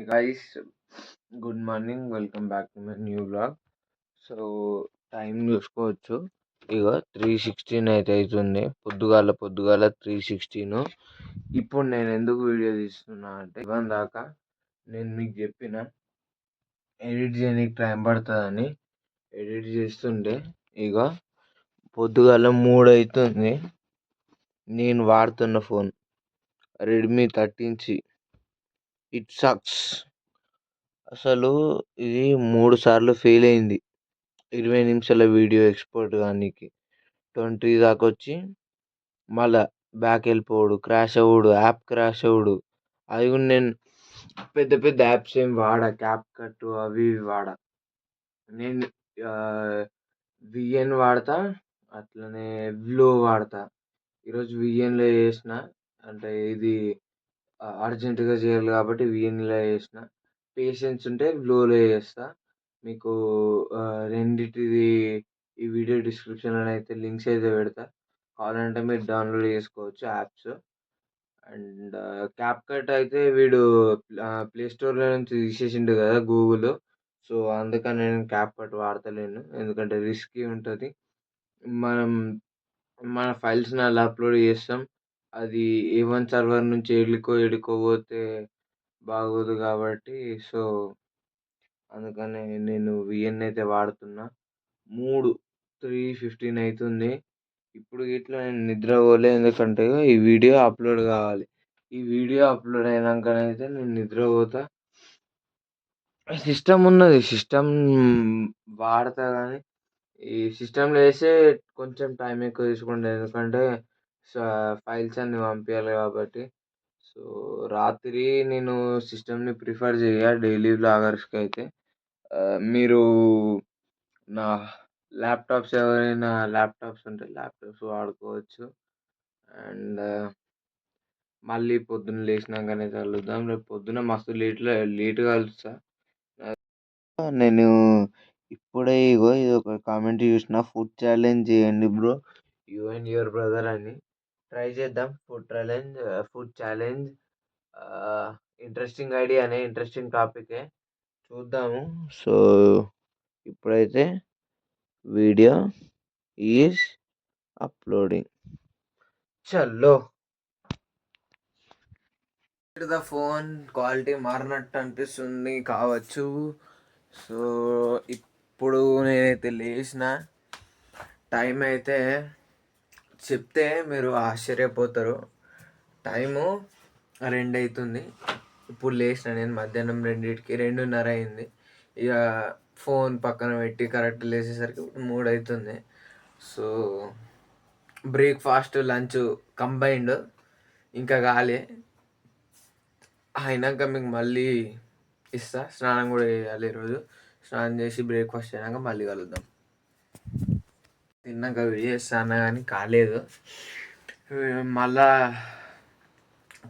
guys, good morning. Welcome back to my new vlog. So time చూసుకోవచ్చు. ఇక 3:16 అయితే అవుతుంది. పొద్దుగాల 3:16. ఇప్పుడు నేను ఎందుకు వీడియో తీస్తున్నా అంటే ఇవన్ దాకా నేను మీకు చెప్పిన ఎడిట్ చేయడానికి టైం పడుతుందని ఎడిట్ చేస్తుంటే ఇక పొద్దుగాల 3 అవుతుంది. నేను వాడుతున్న phone Redmi 13C. It sucks. అసలు ఇది 3 సార్లు ఫెయిల్ అయింది 20 నిమిషాల వీడియో ఎక్స్పోర్ట్ కానీకి. 20 దాకా వచ్చి మళ్ళా బ్యాక్ వెళ్ళిపోవుడు, క్రాష్ అవ్వడు, యాప్ క్రాష్ అవ్వడు. అది కూడా నేను పెద్ద పెద్ద యాప్స్ ఏం వాడా, క్యాప్ కట్ అవి ఇవి వాడా. నేను విఎన్ వాడతా, అట్లనే వ్లో వాడతా. ఈరోజు విఎన్లో చేసిన, అంటే ఇది అర్జెంటుగా చేయాలి కాబట్టి విఎన్లో చేసిన. పేషెన్స్ ఉంటే వ్లోలో చేస్తా. మీకు రెండిటిది ఈ వీడియో డిస్క్రిప్షన్లో అయితే లింక్స్ అయితే పెడతా. కావాలంటే మీరు డౌన్లోడ్ చేసుకోవచ్చు యాప్స్. అండ్ క్యాప్కట్ అయితే వీడు ప్లే స్టోర్లో నుంచి తీసేసిండు కదా గూగుల్. సో అందుకని నేను క్యాప్కట్ వాడతలేను, ఎందుకంటే రిస్కీ ఉంటుంది. మనం మన ఫైల్స్ని అలా అప్లోడ్ చేస్తాం, అది A1 సర్వర్ నుంచి ఎడుకో పోతే బాగోదు కాబట్టి. సో అందుకనే నేను విఎన్ అయితే వాడుతున్నా. 3:15 అవుతుంది. ఇప్పుడు ఇట్లా నేను నిద్ర పోలే, ఎందుకంటే ఈ వీడియో అప్లోడ్ కావాలి. ఈ వీడియో అప్లోడ్ అయినాకనైతే నేను నిద్ర పోతా. సిస్టమ్ ఉన్నది, సిస్టమ్ వాడతా కానీ ఈ సిస్టంలో వేస్తే కొంచెం టైం ఎక్కువ తీసుకుంటుంది, ఎందుకంటే ఫైల్స్ అన్ని పంపించాలి కాబట్టి. సో రాత్రి నేను సిస్టమ్ని ప్రిఫర్ చేయ డైలీ వ్లాగర్స్కి అయితే. మీరు నా ల్యాప్టాప్స్, ఎవరైనా ల్యాప్టాప్స్ ఉంటే ల్యాప్టాప్స్ వాడుకోవచ్చు. అండ్ మళ్ళీ పొద్దున్న లేచినాకనే కలుద్దాం. రేపు పొద్దున మస్తు లేట్గా కలుస్తా. నేను ఇప్పుడే ఇగో ఇది ఒక కామెంట్ చూసిన, ఫుడ్ ఛాలెంజ్ చేయండి bro, you and your brother అని. ట్రై చేద్దాం ఫుడ్ ఛాలెంజ్. ఇంట్రెస్టింగ్ ఐడియానే, ఇంట్రెస్టింగ్ టాపికే, చూద్దాము. సో ఇప్పుడైతే వీడియో ఈజ్ అప్లోడింగ్. చల్లో. ద ఫోన్ క్వాలిటీ మారినట్టు అనిపిస్తుంది కావచ్చు. సో ఇప్పుడు నేనైతే లేచిన, టైం అయితే చెప్తే మీరు ఆశ్చర్యపోతారు. టైము 2 అవుతుంది. ఇప్పుడు లేచిన నేను మధ్యాహ్నం 2కి, 2:30 అయింది. ఇక ఫోన్ పక్కన పెట్టి కరెక్ట్ లేచేసరికి 3 అవుతుంది. సో బ్రేక్ఫాస్ట్ లంచ్ కంబైన్డ్ ఇంకా కాలే. అయినాక మీకు మళ్ళీ ఇస్తా. స్నానం కూడా చేయాలి ఈరోజు. స్నానం చేసి బ్రేక్ఫాస్ట్ అయినాక మళ్ళీ కలుద్దాం. తిన్నాక వీడియో చేస్తాను కానీ కాలేదు. మళ్ళా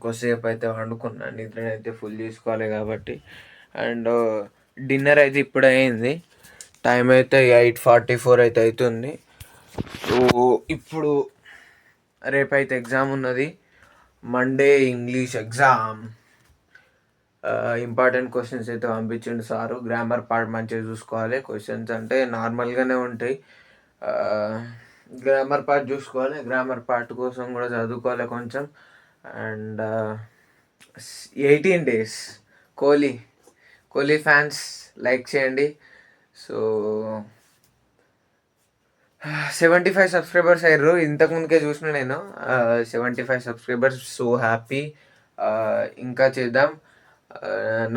కొద్దిసేపు అయితే వండుకున్నాను, నిద్రనైతే ఫుల్ చేసుకోవాలి కాబట్టి. అండ్ డిన్నర్ అయితే ఇప్పుడు అయింది. టైం అయితే 8:44 అయితే అవుతుంది. సో ఇప్పుడు రేపైతే ఎగ్జామ్ ఉన్నది, Monday English exam. Important questions అయితే పంపించండి సారు. గ్రామర్ పార్ట్ మంచిగా చూసుకోవాలి. క్వశ్చన్స్ అంటే నార్మల్గానే ఉంటాయి, గ్రామర్ పార్ట్ చూసుకోవాలి. గ్రామర్ పార్ట్ కోసం కూడా చదువుకోవాలి కొంచెం. And 18 days Kohli fans like చేయండి. సో 75 సబ్స్క్రైబర్స్ అయ్యారు. ఇంతకుముందుకే చూసిన నేను 75 సబ్స్క్రైబర్స్. So happy. ఇంకా చేద్దాం.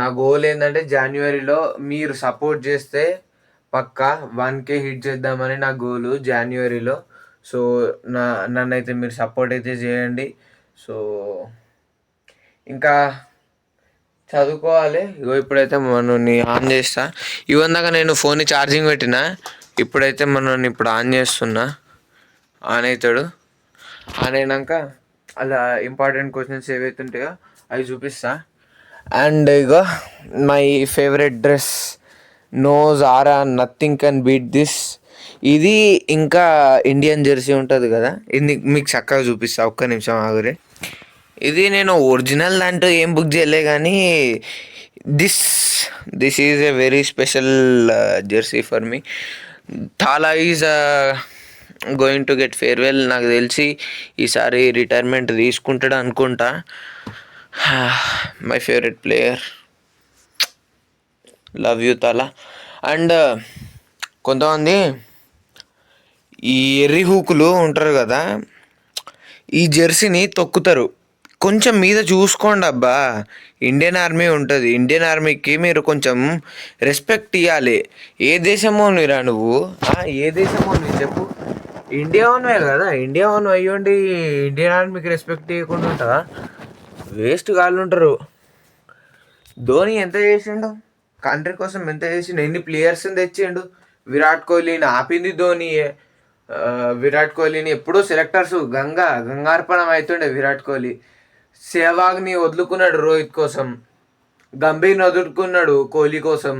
నా గోల్ ఏంటంటే జనవరిలో మీరు సపోర్ట్ చేస్తే పక్కా 1K హిట్ చేద్దామని నా గోలు జనవరిలో. సో నన్నైతే మీరు సపోర్ట్ అయితే చేయండి. సో ఇంకా చదువుకోవాలి. ఇగో ఇప్పుడైతే మనని ఆన్ చేస్తా. ఇవందాక నేను ఫోన్ని ఛార్జింగ్ పెట్టిన, ఇప్పుడైతే మనని ఇప్పుడు ఆన్ చేస్తున్నా. ఆన్ అవుతాడు. ఆన్ అయినాక అలా ఇంపార్టెంట్ క్వశ్చన్స్ ఏవైతే ఉంటాయో అవి చూపిస్తా. అండ్ ఇగో my favourite dress, no Zara, nothing can beat this. ఇది ఇంకా ఇండియన్ జెర్సీ ఉంటుంది కదా, ఇది మీకు చక్కగా చూపిస్తా. ఒక్క నిమిషం ఆగురే. ఇది నేను ఒరిజినల్ అంటూ ఏం బుక్ చేయలే, కానీ This is a very special jersey for me. Thala is going to get farewell. నాకు తెలిసి ఈసారి రిటైర్మెంట్ తీసుకుంటాడు అనుకుంటా. My favourite player, love you తాలా. అండ్ కొంతమంది ఈ ఎర్రి హూకులు ఉంటారు కదా, ఈ జెర్సీని తొక్కుతారు. కొంచెం మీద చూసుకోండి అబ్బా. ఇండియన్ ఆర్మీ ఉంటుంది, ఇండియన్ ఆర్మీకి మీరు కొంచెం రెస్పెక్ట్ ఇవ్వాలి. ఏ దేశమో నువ్వురా నువ్వు, ఏ దేశమో నువ్వు చెప్పు. ఇండియా వన్వే కదా, ఇండియా వన్ అయ్యండి ఇండియన్ ఆర్మీకి రెస్పెక్ట్ ఇవ్వకుండా ఉంటుందా? వేస్ట్ గాళ్ళు ఉంటారు. ధోని ఎంత చేసిండు కంట్రీ కోసం, ఎంత చేసిండు, ఎన్ని ప్లేయర్స్ని తెచ్చిండు. విరాట్ కోహ్లీని ఆపింది ధోనియే. విరాట్ కోహ్లీని ఎప్పుడూ సెలెక్టర్స్ గంగార్పణం అవుతుండే విరాట్ కోహ్లీ. సెహ్వాగ్ని వదులుకున్నాడు రోహిత్ కోసం, గంభీర్ని వదులుకున్నాడు కోహ్లీ కోసం,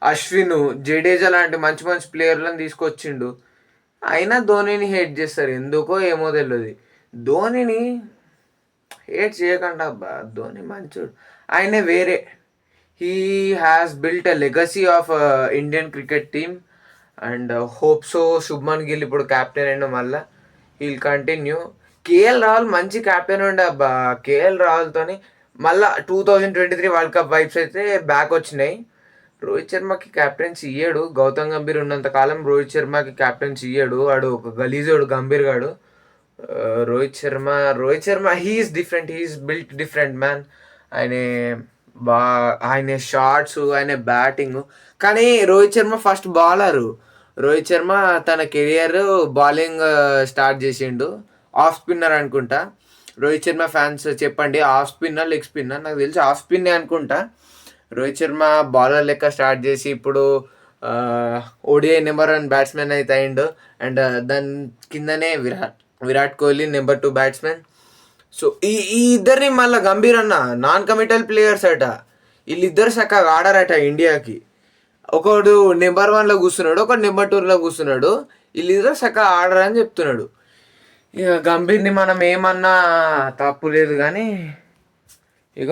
అశ్విన్, జడేజా లాంటి మంచి మంచి ప్లేయర్లను తీసుకొచ్చిండు. అయినా ధోనిని హేట్ చేస్తారు, ఎందుకో ఏమో తెలియదు. ధోనిని హేట్ చేయకుండా అబ్బా, ధోని మంచోడు. ఆయన వేరే, he has built a legacy of Indian cricket team. And hope so Shubman Gill ఇప్పుడు క్యాప్టెన్ అయిన మళ్ళీ హీల్ కంటిన్యూ. కేఎల్ రాహుల్ మంచి క్యాప్టెన్ ఉండే అబ్బా. కేఎల్ రాహుల్తోని మళ్ళీ 2023 వరల్డ్ కప్ వైబ్స్ అయితే బ్యాక్ వచ్చినాయి. రోహిత్ శర్మకి క్యాప్టెన్సీ ఇయ్యాడు. గౌతమ్ గంభీర్ ఉన్నంత కాలం రోహిత్ శర్మకి క్యాప్టెన్సీ ఇయ్యాడు. వాడు ఒక గలీజోడు గంభీర్ గాడు. Rohit Sharma he's different, he's built different man. ఆయన ఆయన షాట్స్, ఆయన బ్యాటింగ్. కానీ రోహిత్ శర్మ ఫస్ట్ బౌలరు. రోహిత్ శర్మ తన కెరియర్ బౌలింగ్ స్టార్ట్ చేసిండు. ఆఫ్ స్పిన్నర్ అనుకుంటా. రోహిత్ శర్మ ఫ్యాన్స్ చెప్పండి, ఆఫ్ స్పిన్నర్ లెగ్ స్పిన్నర్? నాకు తెలిసి ఆఫ్ స్పిన్నే అనుకుంటా. రోహిత్ శర్మ బౌలర్ లెక్క స్టార్ట్ చేసి ఇప్పుడు ఓడిఐ నెంబర్ 1 బ్యాట్స్మెన్ అయితే అయిండు. అండ్ దాని కిందనే Virat Kohli number 2 batsmen. So ఈ ఇద్దరిని మళ్ళీ గంభీర్ అన్న నాన్ కమిటల్ ప్లేయర్స్ అట. వీళ్ళిద్దరు చక్కగా ఆడారట ఇండియాకి. ఒకడు నెంబర్ 1లో కూర్చున్నాడు, ఒకడు నెంబర్ 2లో కూర్చున్నాడు. వీళ్ళిద్దరు చక్కగా ఆడరని చెప్తున్నాడు. ఇక గంభీర్ని మనం ఏమన్నా తప్పు లేదు, కానీ ఇక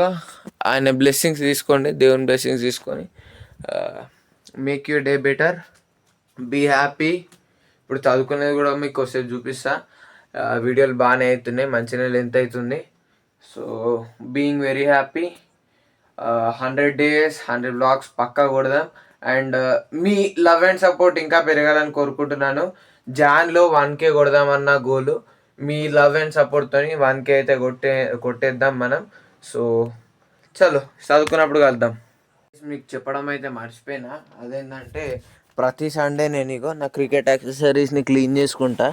ఆయన బ్లెస్సింగ్స్ తీసుకోండి, దేవుని బ్లెస్సింగ్స్ తీసుకొని make your day better, be happy. ఇప్పుడు చదువుకునేది కూడా మీకు వస్తే చూపిస్తా. వీడియోలు బాగానే అవుతున్నాయి, మంచిగా లెంత్ అవుతుంది. So being very happy. 100 days 100 vlogs పక్కా కొడదాం. And me love and support ఇంకా పెరగాలని కోరుకుంటున్నాను. జాన్లో 1K కొడదామన్న goal. Me love and సపోర్ట్తో 1K అయితే కొట్టేద్దాం మనం. సో చలో, చదువుకున్నప్పుడు కలుద్దాం. మీకు చెప్పడం అయితే మర్చిపోయినా, అదేంటంటే ప్రతి సండే నేను ఇగో నా క్రికెట్ యాక్సెసరీస్ని క్లీన్ చేసుకుంటా.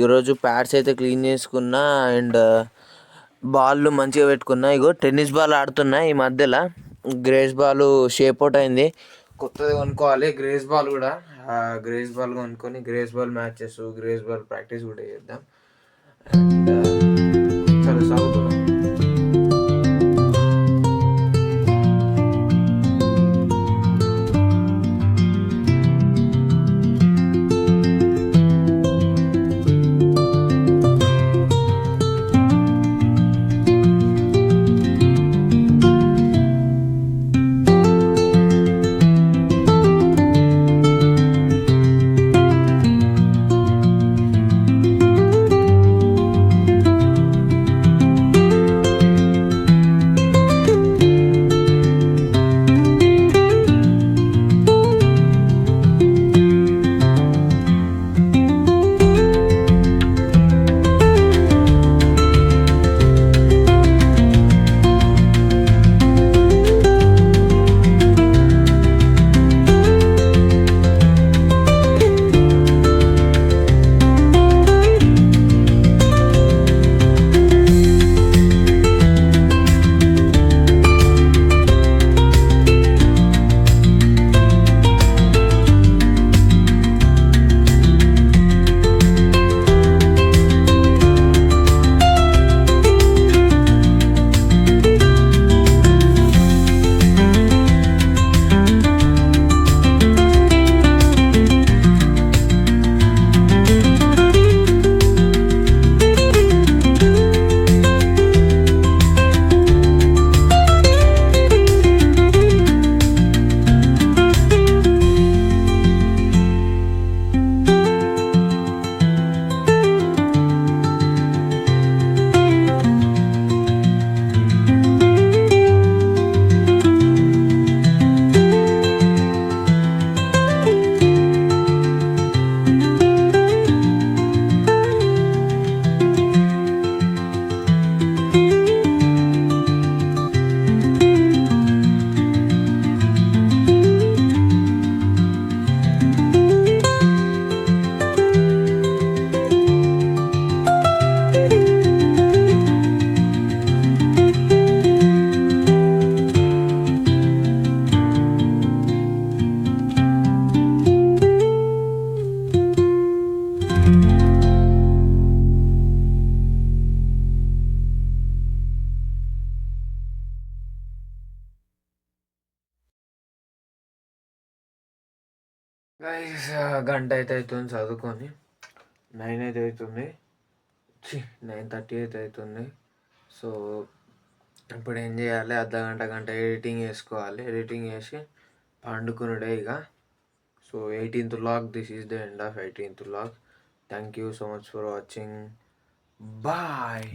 ఈరోజు ప్యాడ్స్ అయితే క్లీన్ చేసుకున్నా. అండ్ బాల్ మంచిగా పెట్టుకున్నా. ఇగో టెన్నిస్ బాల్ ఆడుతున్నా ఈ మధ్యలో. గ్రేస్ బాల్ షేప్ అవుట్ అయింది, కొత్తది కొనుక్కోవాలి. గ్రేస్ బాల్ కూడా, గ్రేస్ బాల్ కొనుక్కొని grace ball matches, grace ball practice కూడా చేద్దాం. అండ్ సరే చదువుతున్నాం. గైస్ గంట అయితే అవుతుంది చదువుకొని 9 అయితే అవుతుంది 9:30 అయితే అవుతుంది. సో ఇప్పుడు ఏం చేయాలి, గంట ఎడిటింగ్ చేసుకోవాలి. ఎడిటింగ్ చేసి పండుకునుడే ఇక. So 18th vlog, this is the end of 18th vlog. Thank you so much for watching. Bye.